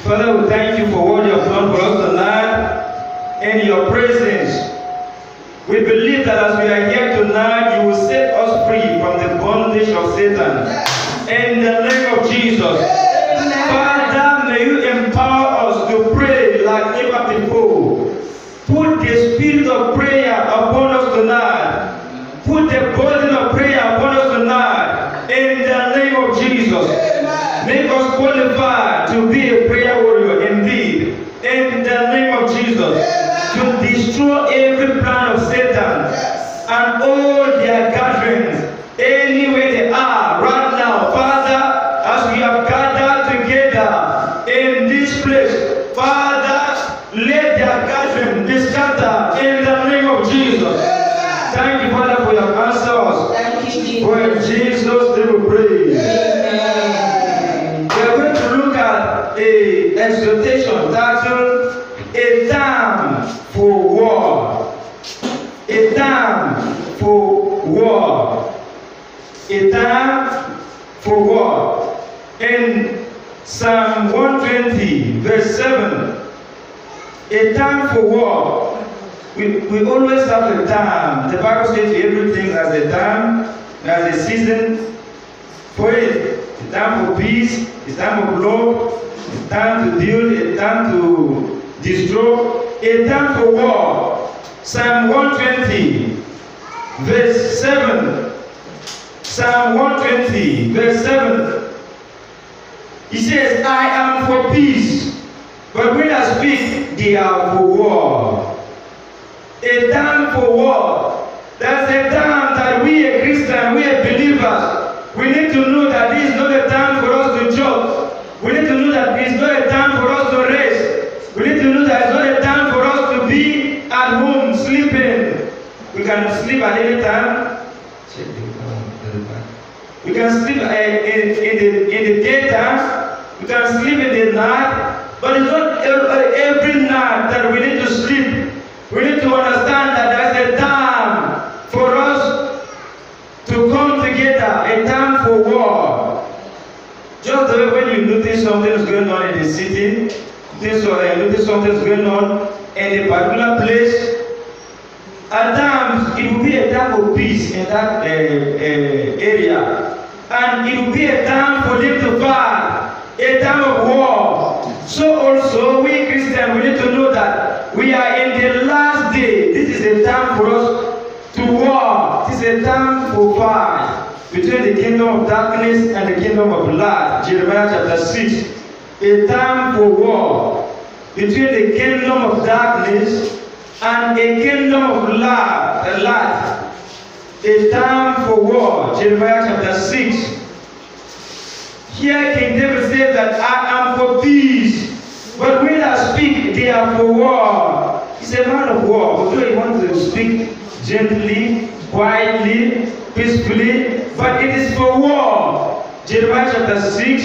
Father, we thank you for what you have done for us tonight in your presence. We believe that as we are here tonight, you will set us free from the bondage of Satan. In the name of Jesus. Father, may you empower us to pray like never before. Put the spirit of prayer upon us tonight. Put the burden of prayer upon us tonight. In the name of Jesus. Make us qualified to be a prayer warrior indeed. In the name of Jesus. To destroy every plan of Satan and all their gatherings, anywhere they are right now. Father, as we have gathered together in this place, Father, let their gathering be scattered in the name of Jesus. Thank you, Father, for your answers. Thank you, Jesus. For in Jesus' name we pray. We are going to look at a exhortation titled A Time for War. A time for war. A time for war. In Psalm 120, verse 7. A time for war. We always have a time. The Bible says everything has a time, has a season for it. A time for peace, a time of love, a time to build, a time to destroy, a time for war. Psalm 120, verse 7. Psalm 120, verse 7. He says, I am for peace, but when I speak, they are for war. A time for war. That's a time that we as Christians, we as believers, we need to know that this is not a time for us to joke. We need to know that this is not a time for us to rest. We need to know that it's not a time for us to be at home sleeping. We can sleep at any time. We can sleep in the daytime. We can sleep in the night. But it's not every night that we need to sleep. We need to understand that there's a time for us to come together, a time for war. Just the way when you notice something is going on in the city, notice something is going on in a particular place, at times it will be a time of peace in that area. And it will be a time for them to fight, a time of war. So also, we Christians, we need to know that we are in the last day. This is a time for us to war. This is a time for fight between the kingdom of darkness and the kingdom of light. Jeremiah chapter 6. A time for war between the kingdom of darkness and a kingdom of light. A time for war. Jeremiah chapter 6. Here King David says that I am for peace, but when I speak, they are for war. He's a man of war. Although he wants to speak gently, quietly, peacefully, but it is for war. Jeremiah chapter 6,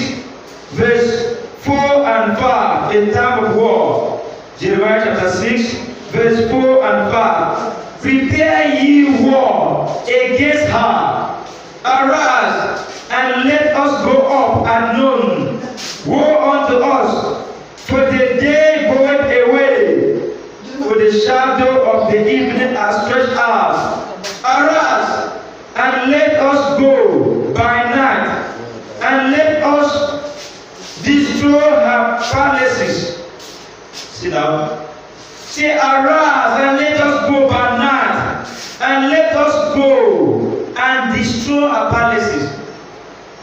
verse 4 and 5, a time of war. Jeremiah chapter 6, verse 4 and 5. Prepare ye war against her. Arise and let us go up at noon. Woe unto us, for the day goeth away, for the shadow of the evening has stretched out. Arise and let us go by night, and let us destroy her palaces. Sit down. Say, arise and let us go by night, and let us go and destroy her palaces.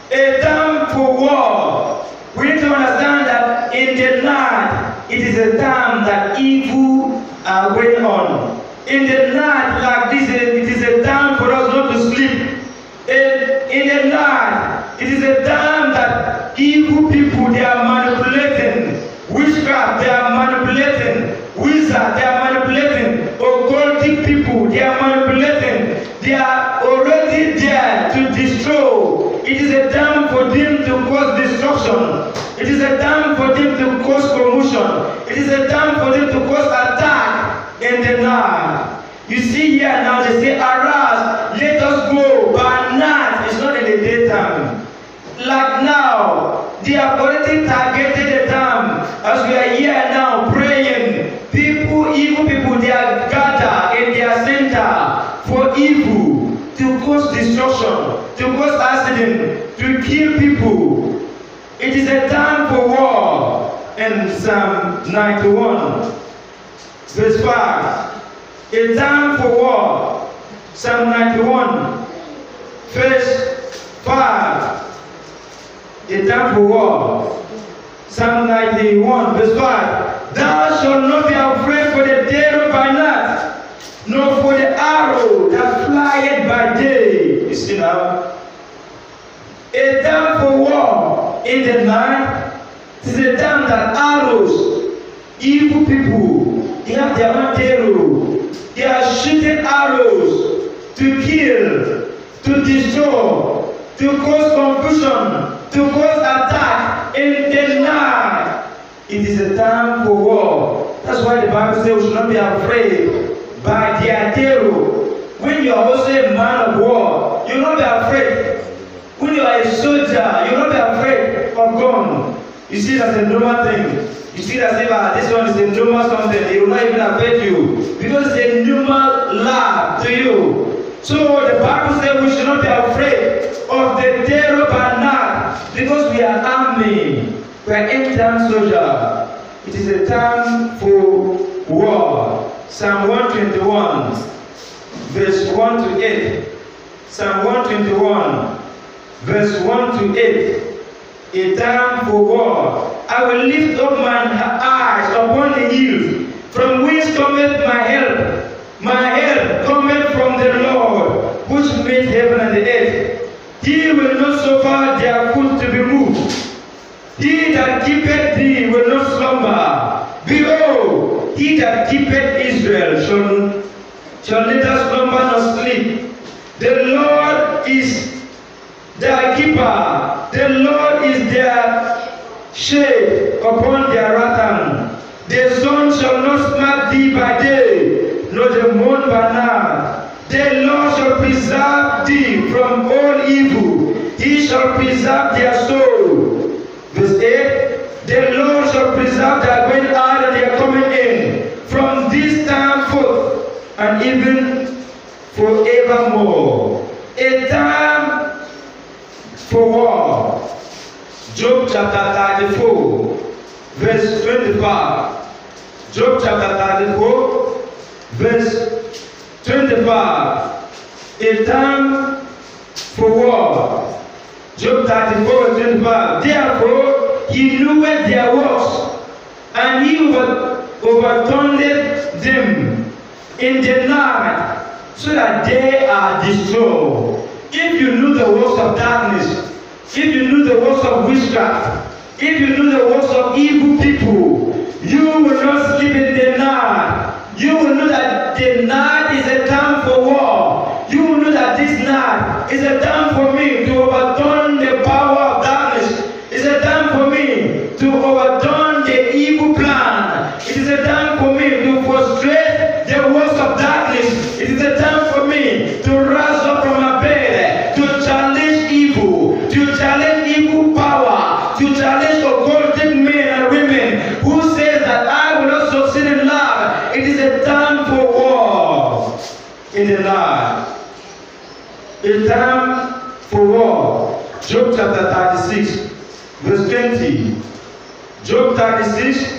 A time for war. We need to understand that in the night, it is a time that evil are going on. In the night like this, it is a time for us not to sleep. In the night, it is a time that evil people, they are manipulating. Witchcraft, they are manipulating. Wizards, they are manipulating. Occultic people, they are manipulating. They are already there to destroy. It is a time for them to cause destruction. It is a time for them to cause commotion. It is a time for them to cause attack in the night. You see here now, they say, arise, let us go by night. It's not in the daytime. Like now, they have already targeted the time. As is a time for war. In Psalm 91, verse 5. A time for war. Psalm 91, verse 5. A time for war. Psalm 91, verse 5. Thou shalt not be afraid for the terror by night, nor for the arrow that flieth by day. You see now? A time for war in the night. It is a time that arrows, evil people, they have their own terror. They are shooting arrows to kill, to destroy, to cause confusion, to cause attack in the night. It is a time for war. That's why the Bible says we should not be afraid by their terror. When you are also a man of war, you will not be afraid. When you are a soldier, you will not be afraid of gun. You see that's a normal thing. You see that this one is a normal something. It will not even affect you because it's a normal law to you. So the Bible says we should not be afraid of the terror by night because we are army. We are end-time soldier. It is a time for war. Psalm 121, verse 1 to 8. Psalm 121, verse 1 to 8. A time for war. I will lift up mine eyes upon the hills, from whence cometh my help. My help cometh from the Lord, which made heaven and the earth. He will not suffer their foot to be moved. He that keepeth thee will not slumber. Behold, he that keepeth Israel shall neither slumber nor sleep. The Lord is their keeper. The Lord is their shade upon their right hand. The sun shall not smite thee by day, nor the moon by night. The Lord shall preserve thee from all evil. He shall preserve their soul. Verse 8. The Lord shall preserve their going out and their coming in, from this time forth and even forevermore. A time for war. Job chapter 34, verse 25. Job chapter 34, verse 25. A time for war. Job 34, verse 25. Therefore, he kneweth their works, and he overturned them in the night, so that they are destroyed. If you knew the works of darkness, if you knew the works of witchcraft, if you knew the works of evil people, you will not sleep in the night. You will know that the night is a time for war. You will know that this night is a time for me to overturn the power of darkness. It's a time for me to overturn the evil plan. It is a time for me to frustrate the works of darkness. It is a time for me to rise up from my bed, to challenge evil, to challenge evil power, to challenge occultic men and women who says that I will not succeed in life. It is a time for war in the life. A time for war. Job chapter 36, verse 20. Job 36,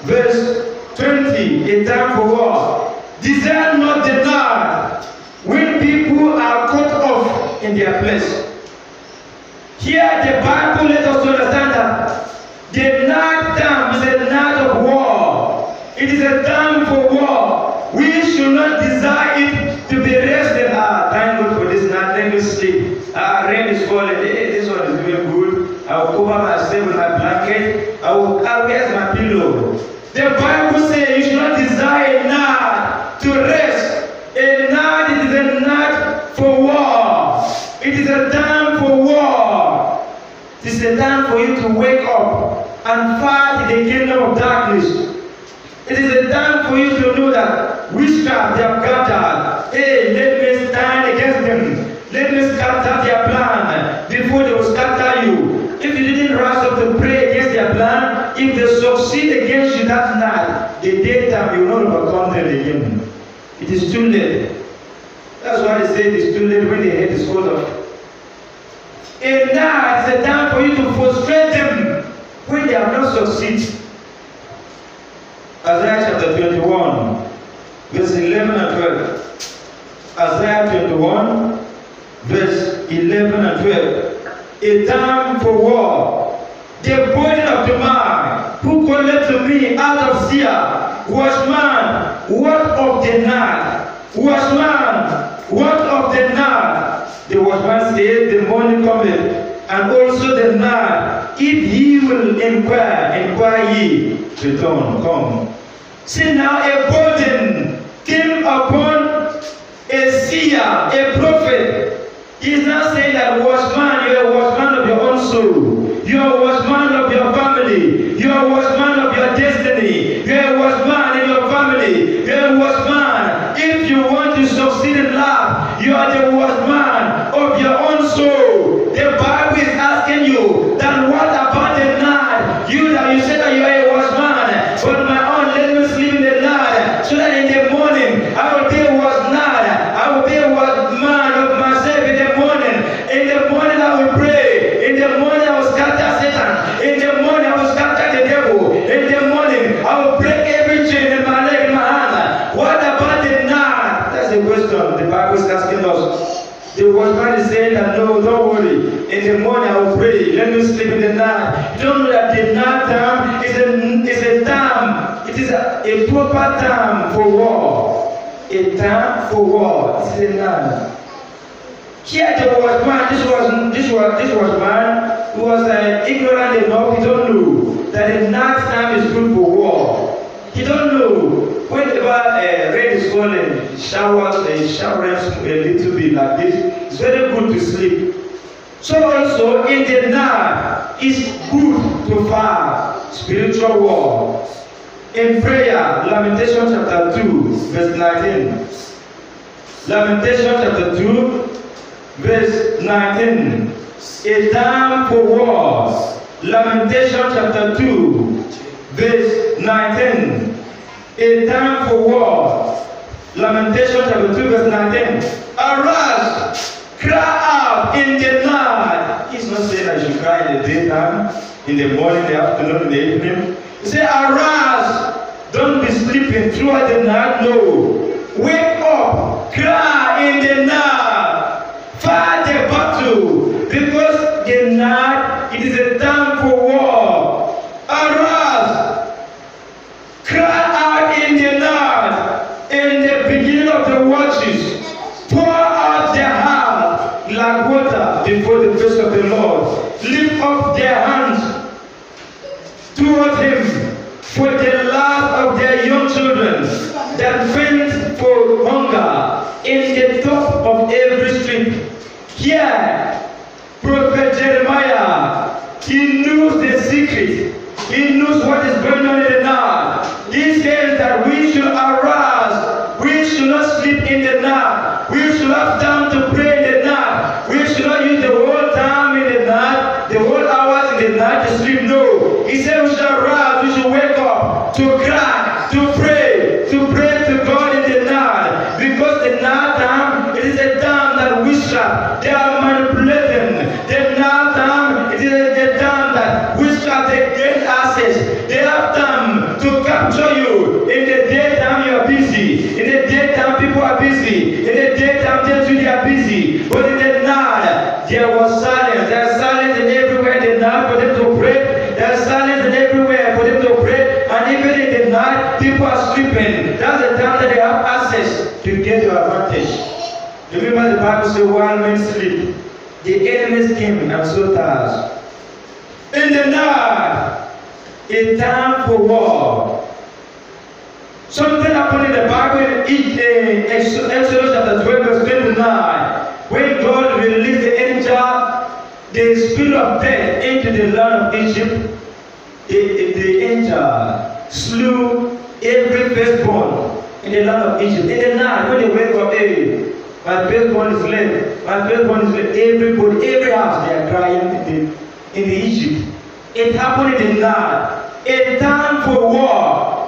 verse 20. A time for war. Desire not the night when people are cut off in their place. Here the Bible let us understand that the night time is a night of war. It is a time for war. We should not desire it to be rested. Thank God for this night. Let me sleep. Rain is falling. Hey, this one is doing good. I will cover myself with my blanket. I will wear my pillow. The Bible says you should not desire a night to rest. A night is a night for war. It is a time for war. It is a time for you to wake up and fight the kingdom of darkness. It is a time for you to know that witchcraft they have gathered. Hey, let me stand against them. Let me scatter their plan before they will scatter you. If you didn't rise up to pray against their plan, if they succeed against you that night, the daytime you will not overcome them again. It is too late. That's why they say it is too late when the head is hold off. And now it's a time for you to frustrate them. they have not succeeded. Isaiah chapter 21, verse 11 and 12. Isaiah 21, verse 11 and 12. A time for war. The burden of the man who called to me out of Seir, watchman, what of the night? Watchman, what of the night? The watchman said, the morning cometh, and also the night. If ye will inquire ye, return, come. See now, a burden came upon a seer, a prophet. He is not saying that watchman, you are a watchman of your own soul. You are a watchman of your family. You are a watchman of your destiny. You are a watchman in your family. You are a watchman. If you want to succeed in life, you are the watchman of your own soul. The Bible is asking you that what about the night? You say that you are a watchman, but my own, let me sleep in the night, so that in the morning I will be a watchman. I will be a watchman of myself in the morning. In the morning I will pray. In the morning I will scatter Satan. In the morning I will scatter the devil. In the morning I will break every chain in my leg, in my hand. What about the night? That's the question the Bible is asking us. The watchman is saying that no, don't worry. In the morning I will pray. Let me sleep in the night. You don't know that the night time is a time. It is a proper time for war. A time for war. This is a night. Here the watchman, this watchman who was ignorant enough, he don't know that the night time is good for war. He don't know. Whenever rain is falling, showers a little bit like this, it's very good to sleep. So also in the night, it's good to fight spiritual war. In prayer, Lamentation chapter 2, verse 19. Lamentation chapter 2, verse 19. A time for war. Lamentation chapter 2, verse 19. A time for war. Lamentation chapter 2, verse 19. Arise, cry out in the night. He's not saying I should cry in the daytime, in the morning, the afternoon, in the evening. He said, arise, don't be sleeping throughout the night. No. Wake up, cry in the night, fight the battle, because the night, it is a time for war. Arise, cry out in the night, in the beginning of the watches, pour out their heart like water before the face of the Lord. Lift up their hands toward him for the love of their young children that faint for hunger in the top of every street. Here, Prophet Jeremiah, he knows the secret. He knows what is going on in the night. He says that we should arise. We should not sleep in the night. We should have time to pray in the night. We should not use the whole time in the night, the whole hours in the night to sleep. No. He said we should arise. We should wake up to cry, to pray to God in the night. Because the night time, it is a time that witchcraft, they are manipulating. The night time, it is a time that witchcraft, they gain access. They have time to capture you. In the daytime, you are busy. In the daytime, people are busy. In the daytime, they are busy. But in the night, there was silence. There is silence in everywhere in the night for them to pray. There is silence in everywhere for them to pray. And even in the night, people are sleeping. That's the time that they have access to get your advantage. Remember the Bible says, while men sleep, the enemies came and so tired. In the night, a time for war. Something happened in the Bible in Exodus chapter 12, verse 29, when God released the angel, the spirit of death, into the land of Egypt. The angel slew every firstborn in the land of Egypt. In the night, when they wake up, hey, my firstborn is left. My firstborn is left. Everybody, every house, they are crying in the Egypt. It happened in the night. A time for war.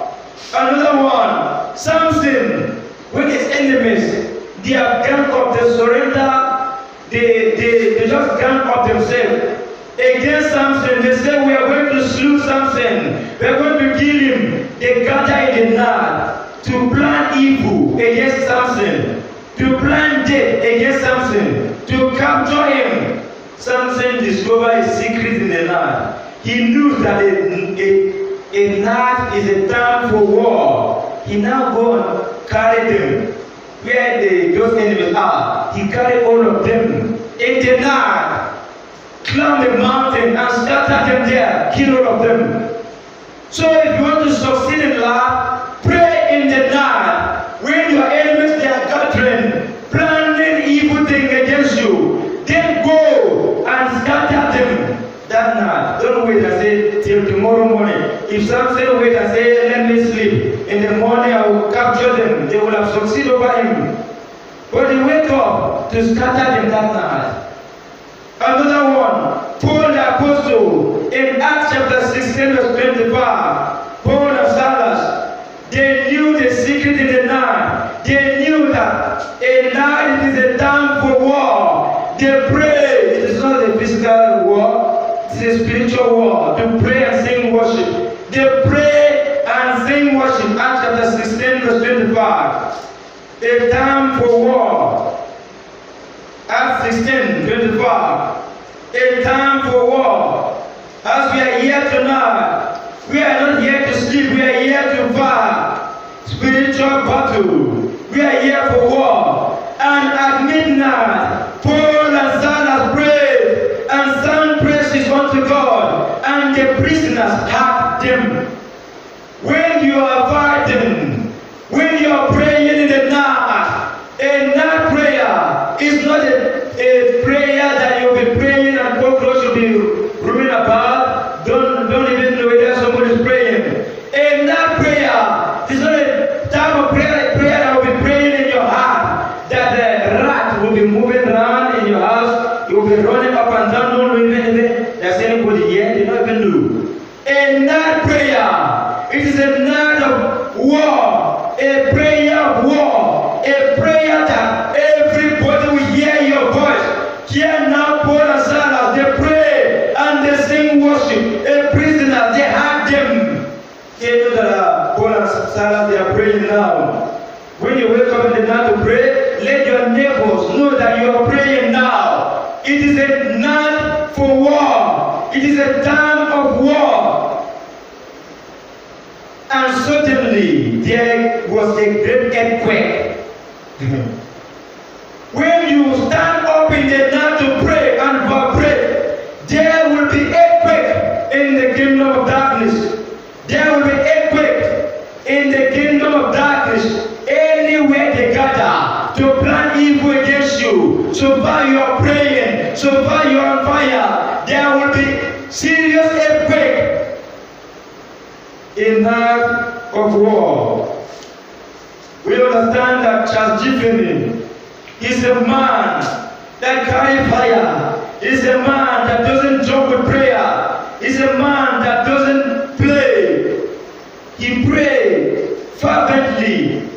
Another one, Samson, with his enemies, they have gang up, they surrender, they just gang up themselves against Samson. They say, we are going to slew Samson. they gather in the night to plan evil against Samson, to plan death against Samson, to capture him. Samson discovered his secret in the night. He knew that a night is a time for war. He now go and carry them where those enemies are. He carried all of them in the night, climb the mountain and scatter them there, kill all of them. So if you want to succeed in life, pray in the night when your enemies they are gathering, planning evil things against you. Then go and scatter them that night. Don't wait and say till tomorrow morning. If Samson wait and say let me sleep, in the morning I will capture them, they will have succeeded over him. But he wake up to scatter them that night. Another one, Paul the Apostle, in Acts chapter 16 verse 25, Paul and Silas, they knew the secret in the night. They knew that a night is a time for war. They pray. It is not a physical war, it is a spiritual war. To pray and sing worship. They pray and sing worship. Acts chapter 16 verse 25. A time for war. Acts 16, 25. A time for war. As we are here tonight, we are not here to sleep, we are here to fight spiritual battle. We are here for war. And at midnight, Paul and Silas prayed and sang praises unto God, and the prisoners heard them. When you are fighting, when you are praying in the night, a night prayer is not a prayer that you'll be praying and cockroach will be roaming about. Don't even know whether someone is praying. A night prayer is not a type of prayer that will be praying in your heart, that the rat will be moving around in your house, you will be running up and down, don't know even if there's anybody here, they don't even know. A night prayer, it is a night of war, a prayer of war, a prayer that everybody will hear your voice. Here now, Paul and Silas, they pray and they sing worship. A prisoner, they had them. They know that Paul and Silas, they are praying now. When you wake up in the night to pray, let your neighbors know that you are praying now. It is a night for war. It is a time of war. And suddenly there was a great earthquake. When you stand up in the night to pray and vibrate, there will be earthquake in the kingdom of darkness. There will be earthquake in the kingdom of darkness. Anywhere they gather to plan evil against you, so far you are praying, so far you are on fire, there will be serious earthquake. A night of war. We understand that Charles Jiffany is a man that carries fire. He's a man that doesn't joke with prayer. He's a man that doesn't play. He prayed fervently.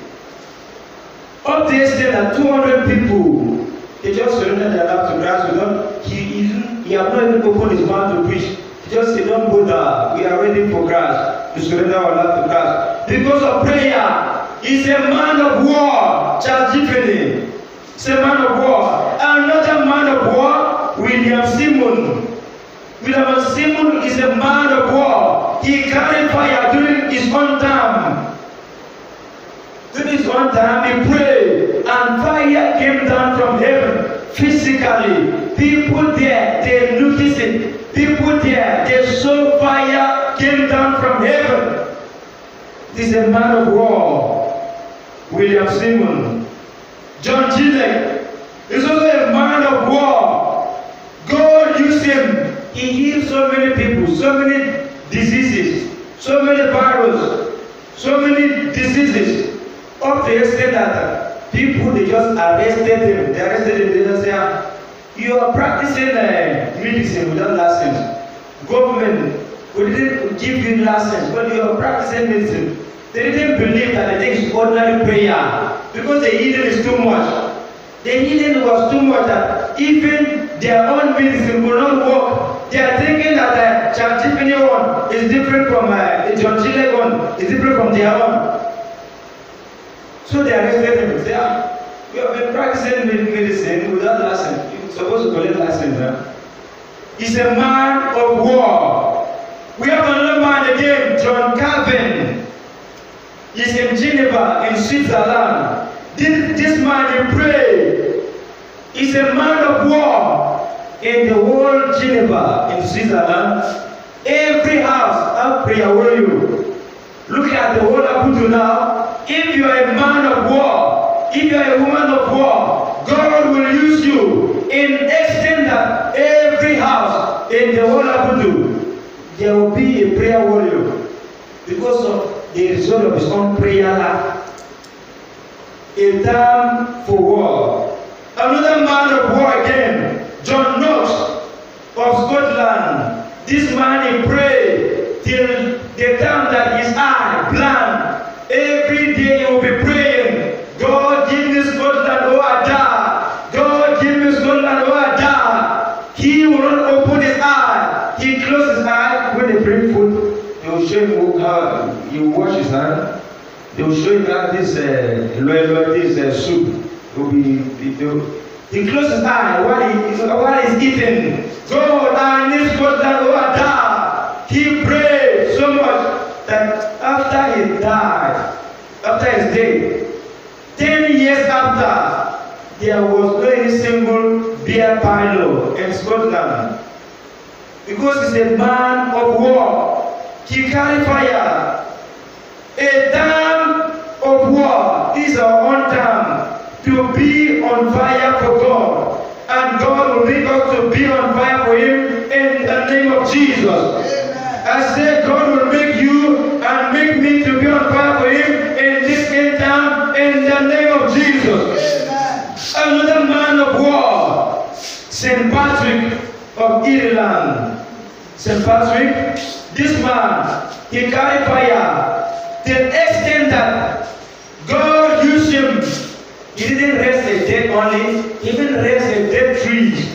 Up to yesterday that 200 people, they just surrendered their life to Christ. He had not even opened his mouth to preach. He just said, don't bother, we are ready for Christ, to surrender our life to Christ. Because of prayer, he's a man of war, Charles Jiffany. He's a man of war. Another man of war, William Simon. William Simon is a man of war. He carried fire during his own time. During his own time, he prayed, and fire came down from heaven physically. People there, they noticed it. People there, they saw fire came down from heaven. This is a man of war, William Simon. John Gillett is also a man of war. God used him. He healed so many people, so many diseases, so many viruses, so many diseases. Up to yesterday that people, they just arrested him. They arrested him. They just say, you are practicing medicine without license. Government, we didn't give you license, but you are practicing medicine. They didn't believe that the thing is ordinary prayer because the healing is too much. The healing was too much that even their own medicine will not work. They are thinking that the Charles Jiffany one is different. different from John G. Legon, is different from their own. So they arrested him. They are, we have been practicing medicine without license. You're supposed to collect license. Huh? He's a man of war. We have another man again, John Calvin. He's in Geneva, in Switzerland. This man, he prayed. He's a man of war. In the whole Geneva, in Switzerland, every house have prayer warrior. Look at the whole Abudu now. If you are a man of war, if you are a woman of war, God will use you in extent that every house in the whole Abudu, there will be a prayer warrior because of the result of his own prayer life. A time for war. Another man of war again, John Knox of Scotland. This man he prayed till the time that his eye blind. Every day he will be praying, God give me Scotland or I die. God give me Scotland or I die. He will not open his eye. He closes his eye. When they bring food, they will show him how he will wash his hand. They will show him how this soup will be. He closes his eye while he's eating. God, I need Scotland or I die. He prayed so much that after he died, after his death, 10 years after, there was no any single beer parlor in Scotland. Because he's a man of war. He carried fire. A time of war. This is our own time to be on fire for God. And God will make us to be on fire for Him in the name of Jesus. Amen. I say God will make you and make me to be on fire for Him in this end time in the name of Jesus. Amen. Another man of war, St. Patrick of Ireland. St. Patrick, this man, he carried fire to the extent that God used him. He didn't raise a dead only, he even raised a dead trees.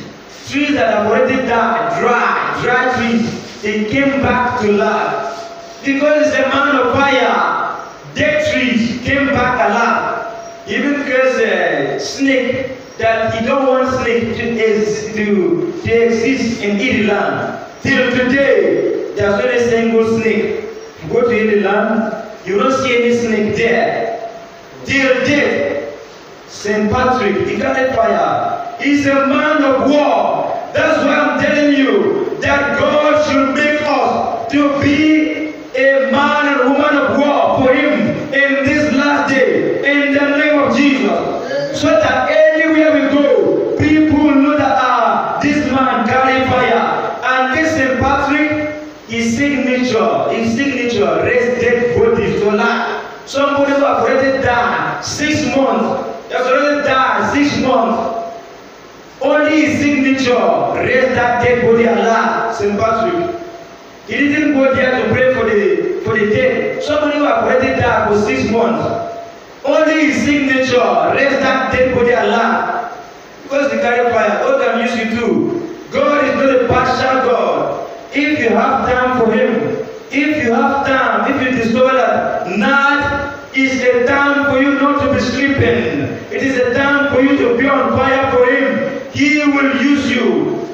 Trees that have already died, dry trees. They came back to life. Because he's a man of fire, dead trees came back alive. Even because a snake, that he don't want snake to exist in Ireland. Till today, there's not a single snake. You go to Ireland, you don't see any snake there. Till death. St. Patrick, he carried fire. He's a man of war. That's why I'm telling you that God should make us to be a man and woman of war for Him in this last day, in the name of Jesus. So that anywhere we go, people know that this man carried fire. And this St. Patrick, his signature raised dead bodies to life. Somebody who have already died 6 months. Has already died 6 months. Only his signature raised that dead body alive, St. Patrick. He didn't go there to pray for the dead. Somebody who have already died for 6 months. Only his signature raised that dead body alive. Because the carry fire, God can use you too. God is not a partial God. If you have time for Him, if you have time, if you discover that night is a time for you not to be sleeping. It is a time for you to be on fire for Him. He will use you.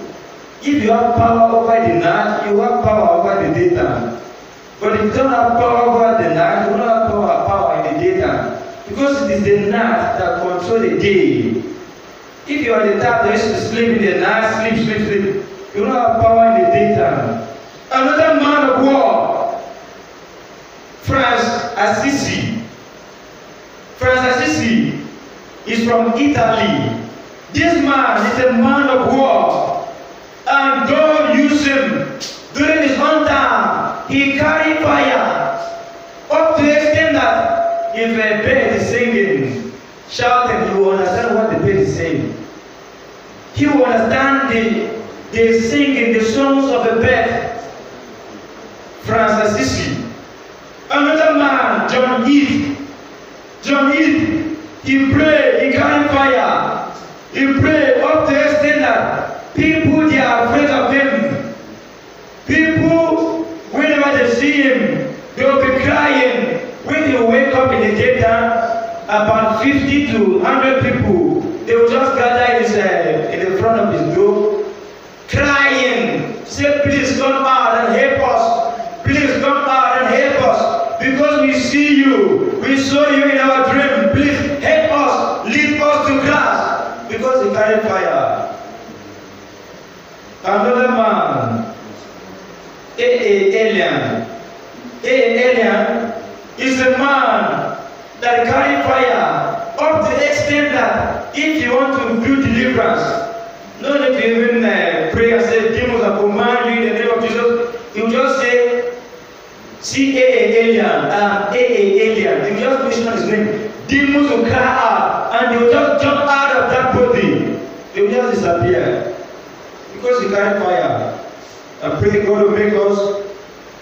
If you have power over the night, you have power over the daytime. But if you don't have power over the night, you don't have power in the daytime. Because it is the night that controls the day. If you are the type that used to sleep in the night, sleep, you don't have power in the daytime. Another man of war, Francis Assisi. Francis Assisi is from Italy. This man is a man of war. And God used him during his own time. He carried fire up to the extent that if a bird is singing, shouting, he will understand what the bird is saying. He will understand the singing, the songs of a bird. Francis Assisi. Another man, John Heath. John Heath, he prayed, he carried fire. He prayed up to the extent that people, they are afraid of him. People, whenever they they see him, they will be crying. When you wake up in the daytime, about 50 to 100 people, they will just gather in the front of his door, crying, say, please come out and help us. Please come out and help us. Because we see you. We saw you in our dream. Please help us. Lead us to Christ. Because he carried fire. Another man, Elian. Elian is a man that carried fire up to the extent that if you want to do deliverance, no need to even pray and say, demons are command you in the name of Jesus. You just say, C-A-A-Elian, A-A-Elian. You just mention his name. Demons will cry out and they will just jump out of that body. They will just disappear. Because he carried fire. I pray God will make us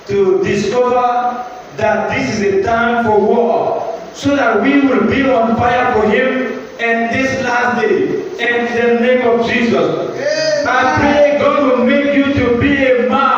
to discover that this is a time for war, so that we will be on fire for him and this last day. In the name of Jesus. I pray God will make you to be a man